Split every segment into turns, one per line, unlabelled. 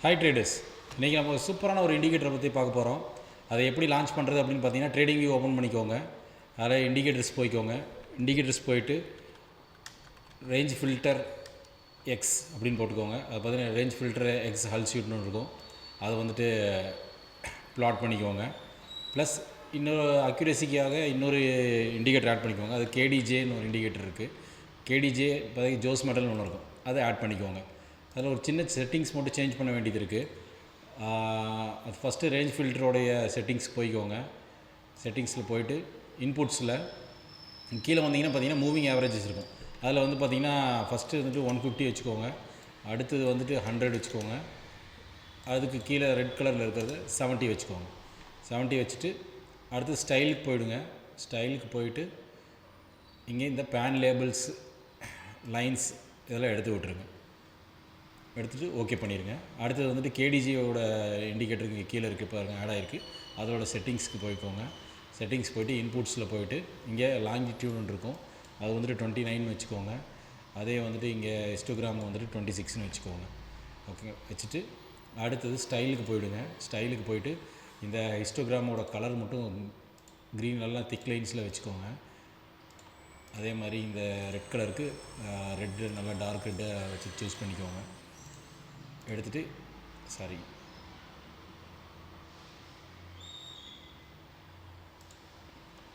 Hi traders, இன்றைக்கி நம்ம சூப்பரான ஒரு இண்டிகேட்டரை பற்றி பார்க்க போகிறோம். அதை எப்படி லான்ச் பண்ணுறது அப்படின்னு பார்த்தீங்கன்னா, ட்ரேடிங் வியூ ஓப்பன் பண்ணிக்கோங்க. அதில் இண்டிகேட்டர்ஸ் போய்க்கோங்க. இண்டிகேட்டர்ஸ் போயிட்டு ரேஞ்ச் ஃபில்டர் எக்ஸ் அப்படின்னு போட்டுக்கோங்க. அது பார்த்தீங்கன்னா ரேஞ்ச் ஃபில்டர் எக்ஸ் ஹல் ஷீட்னு இருக்கும். அதை வந்துட்டு ப்ளாட் பண்ணிக்கோங்க. ப்ளஸ் இன்னொரு அக்யூரேசிக்காக இன்னொரு இண்டிகேட்டர் ஆட் பண்ணிக்கோங்க. அது கேடிஜேன்னு ஒரு இண்டிகேட்டர் இருக்குது. கேடிஜே பார்த்தீங்கன்னா ஜோஸ் மெடல்னு ஒன்று இருக்கும், அதை ஆட் பண்ணிக்கோங்க. அதில் ஒரு சின்ன செட்டிங்ஸ் மட்டும் சேஞ்ச் பண்ண வேண்டியது இருக்குது. அது ஃபஸ்ட்டு ரேஞ்ச் ஃபில்டரோடைய செட்டிங்ஸ் போய்க்கோங்க. செட்டிங்ஸில் போயிட்டு இன்புட்ஸில் கீழே வந்தீங்கன்னா பார்த்தீங்கன்னா மூவிங் ஆவரேஜஸ் இருக்கும். அதில் வந்து பார்த்திங்கன்னா ஃபஸ்ட்டு வந்துட்டு 150 வச்சுக்கோங்க. அடுத்தது வந்துட்டு 100 வச்சுக்கோங்க. அதுக்கு கீழே ரெட் கலரில் இருக்கிறது 70 வச்சுக்கோங்க. 70 வச்சுட்டு அடுத்து ஸ்டைலுக்கு போயிடுங்க. ஸ்டைலுக்கு போயிட்டு இங்கே இந்த பேன் லேபிள்ஸ் லைன்ஸ் இதெல்லாம் எடுத்து விட்ருங்க. எடுத்துகிட்டு ஓகே பண்ணிடுங்க. அடுத்தது வந்துட்டு கேடிஜியோட இண்டிகேட்டருக்கு கீழே இருக்குது பாருங்கள், ஆட் ஆகிருக்கு. அதோட செட்டிங்ஸ்க்கு போய்க்கோங்க. செட்டிங்ஸ் போய்ட்டு இன்புட்ஸில் போய்ட்டு இங்கே லாங்கிடியூட்னு இருக்கும், அது வந்துட்டு 29 வச்சுக்கோங்க. அதே வந்துட்டு இங்கே ஹிஸ்டோகிராம் வந்துட்டு 26ன்னு வச்சுக்கோங்க. ஓகே வச்சுட்டு அடுத்தது ஸ்டைலுக்கு போய்டுங்க. ஸ்டைலுக்கு போய்ட்டு இந்த ஹிஸ்டோகிராமோட கலர் மட்டும் க்ரீன் நல்லா திக் லைன்ஸில் வச்சுக்கோங்க. அதே மாதிரி இந்த ரெட் கலருக்கு ரெட்டு நல்லா டார்க் ரெட்டை வச்சு சூஸ் பண்ணிக்கோங்க. எடுத்துகிட்டு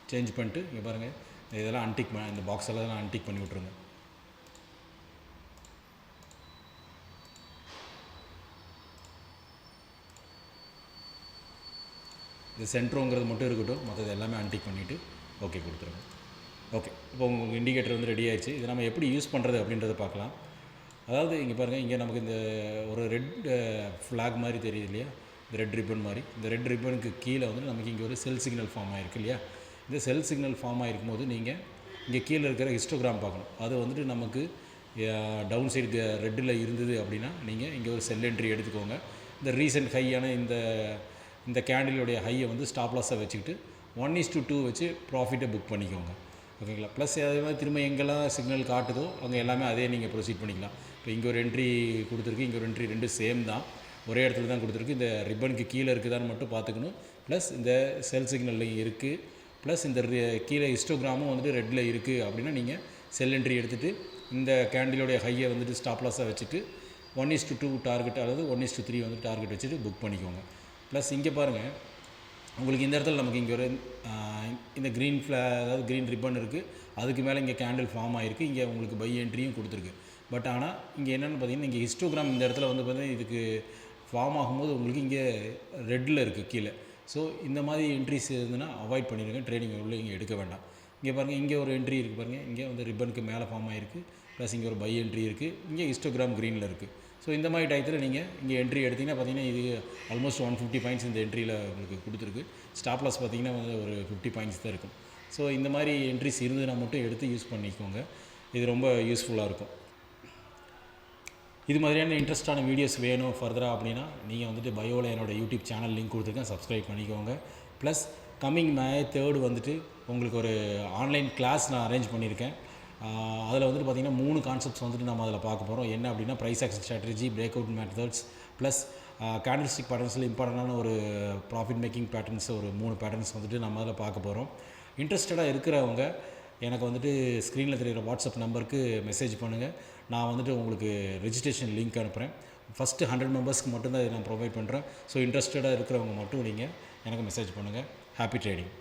சேஞ்ச் பண்ணிட்டு இங்கே பாருங்கள், இதெல்லாம் அன்டிக் இந்த பாக்ஸ் எல்லாம் அன்டிக் பண்ணி விட்ருங்க. இது சென்ட்ரோங்கிறது மட்டும் இருக்கட்டும், மற்றது எல்லாமே அன்டிக் பண்ணிவிட்டு ஓகே கொடுத்துருங்க. ஓகே, இப்போ உங்கள் இண்டிகேட்டர் வந்து ரெடி ஆகிடுச்சு. இதை நம்ம எப்படி யூஸ் பண்ணுறது அப்படின்றத பார்க்கலாம். அதாவது இங்கே பாருங்கள், இங்கே நமக்கு இந்த ஒரு ரெட் ஃப்ளாக் மாதிரி தெரியுது இல்லையா, இந்த ரெட் ரிப்பன் மாதிரி. இந்த ரெட் ரிப்பனுக்கு கீழே வந்து நமக்கு இங்கே ஒரு செல் சிக்னல் ஃபார்ம் ஆகிருக்கு இல்லையா. இந்த செல் சிக்னல் ஃபார்ம் ஆகிருக்கும் போது நீங்கள் இங்கே கீழே இருக்கிற ஹிஸ்டோகிராம் பார்க்கணும். அது வந்துட்டு நமக்கு டவுன் சைடு ரெட்டில் இருந்தது அப்படின்னா நீங்கள் இங்கே ஒரு செல் என்ட்ரி எடுத்துக்கோங்க. இந்த ரீசெண்ட் ஹையான இந்த கேண்டிலுடைய ஹையை வந்து ஸ்டாப் லாஸை வச்சுக்கிட்டு 1:2 வச்சு ப்ராஃபிட்டை புக் பண்ணிக்கோங்க. ஓகேங்களா. ப்ளஸ் அதே மாதிரி திரும்ப எங்கெல்லாம் சிக்னல் காட்டுதோ அங்கே எல்லாமே அதே நீங்கள் ப்ரொசீட் பண்ணிக்கலாம். இப்போ இங்கே ஒரு என்ட்ரி கொடுத்துருக்கு, இங்கே ஒரு என்ட்ரி, ரெண்டு சேம் தான், ஒரே இடத்துல தான் கொடுத்துருக்கு. இந்த ரிப்பனுக்கு கீழே இருக்குதான்னு மட்டும் பார்த்துக்கணும். ப்ளஸ் இந்த செல் சிக்னல்லையும் இருக்குது. ப்ளஸ் இந்த கீழே ஹிஸ்டோகிராமும் வந்துட்டு ரெட்டில் இருக்குது அப்படின்னா நீங்கள் செல் என்ட்ரி எடுத்துகிட்டு இந்த கேண்டிலோடைய ஹையை வந்துட்டு ஸ்டாப் லாஸாக வச்சுட்டு 1:2 டார்கெட் அல்லது 1:3 வந்துட்டு டார்கெட் வச்சுட்டு புக் பண்ணிக்கோங்க. ப்ளஸ் இங்கே பாருங்கள், உங்களுக்கு இந்த இடத்துல நமக்கு இங்கே ஒரு இந்த க்ரீன் அதாவது க்ரீன் ரிப்பன் இருக்குது, அதுக்கு மேலே இங்கே கேண்டில் ஃபார்ம் ஆகிருக்கு. இங்கே உங்களுக்கு பை என்ட்ரியும் கொடுத்துருக்கு. பட் ஆனால் இங்கே என்னென்னு பார்த்தீங்கன்னா, இங்கே ஹிஸ்டோகிராம் இந்த இடத்துல வந்து பார்த்தீங்கன்னா இதுக்கு ஃபார்ம் ஆகும்போது உங்களுக்கு இங்கே ரெட்டில் இருக்குது கீழே. ஸோ இந்த மாதிரி என்ட்ரிஸ் இருந்துன்னா அவாய்ட் பண்ணிடுங்க. ட்ரேடிங் உள்ள இங்கே எடுக்க வேண்டாம். இங்கே பாருங்கள், இங்கே ஒரு என்ட்ரி இருக்குது பாருங்கள், இங்கே வந்து ரிப்பனுக்கு மேலே ஃபார்ம் ஆகிருக்கு. ப்ளஸ் இங்கே ஒரு பை என்ட்ரி இருக்குது, இங்கே ஹிஸ்டோகிராம் க்ரீனில் இருக்குது. ஸோ இந்த மாதிரி டயத்தில் நீங்கள் இங்கே என்ட்ரி எடுத்திங்கன்னா பார்த்தீங்கன்னா இது ஆல்மோஸ்ட் 150 பாயிண்ட்ஸ் இந்த என்ட்ரியில் உங்களுக்கு கொடுத்துருக்கு. ஸ்டாப் லாஸ் பார்த்தீங்கன்னா வந்து ஒரு 50 பாயிண்ட்ஸ் தான் இருக்கும். ஸோ இந்த மாதிரி என்ட்ரிஸ் இருந்ததுன்னா மட்டும் எடுத்து யூஸ் பண்ணிக்கோங்க. இது ரொம்ப யூஸ்ஃபுல்லாக இருக்கும். இது மாதிரியான இன்ட்ரெஸ்டான வீடியோஸ் வேணும் ஃபர்தராக அப்படின்னா நீங்கள் வந்துட்டு பயோவில் என்னோடய யூடியூப் சேனல் லிங்க் கொடுத்துருக்கேன், சப்ஸ்கிரைப் பண்ணிக்கோங்க. ப்ளஸ் கம்மிங் மே 3 வந்துட்டு உங்களுக்கு ஒரு ஆன்லைன் கிளாஸ் நான் அரேஞ்ச் பண்ணியிருக்கேன். அதில் வந்துட்டு பார்த்திங்கன்னா 3 கான்செப்ட்ஸ் வந்துட்டு நம்ம அதில் பார்க்க போகிறோம். என்ன அப்படின்னா price action strategy, break out methods, plus candlestick பேட்டர்ன்ஸில் இம்பார்ட்டண்டான ஒரு ப்ராஃபிட் மேக்கிங் பேட்டர்ன்ஸ், ஒரு 3 பேட்டர்ன்ஸ் வந்துட்டு நம்ம அதில் பார்க்க போகிறோம். இன்ட்ரெஸ்டடாக இருக்கிறவங்க எனக்கு வந்துட்டு ஸ்க்ரீனில் தெரிகிற வாட்ஸ்அப் நம்பருக்கு மெசேஜ் பண்ணுங்கள். நான் வந்துட்டு உங்களுக்கு ரெஜிஸ்ட்ரேஷன் லிங்க் அனுப்புகிறேன். ஃபஸ்ட்டு 100 மெம்பர்ஸ்க்கு மட்டும்தான் இதை நான் ப்ரொவைட் பண்ணுறேன். ஸோ இன்ட்ரெஸ்டடாக இருக்கிறவங்க மட்டும் நீங்கள் எனக்கு மெசேஜ் பண்ணுங்கள். Happy trading.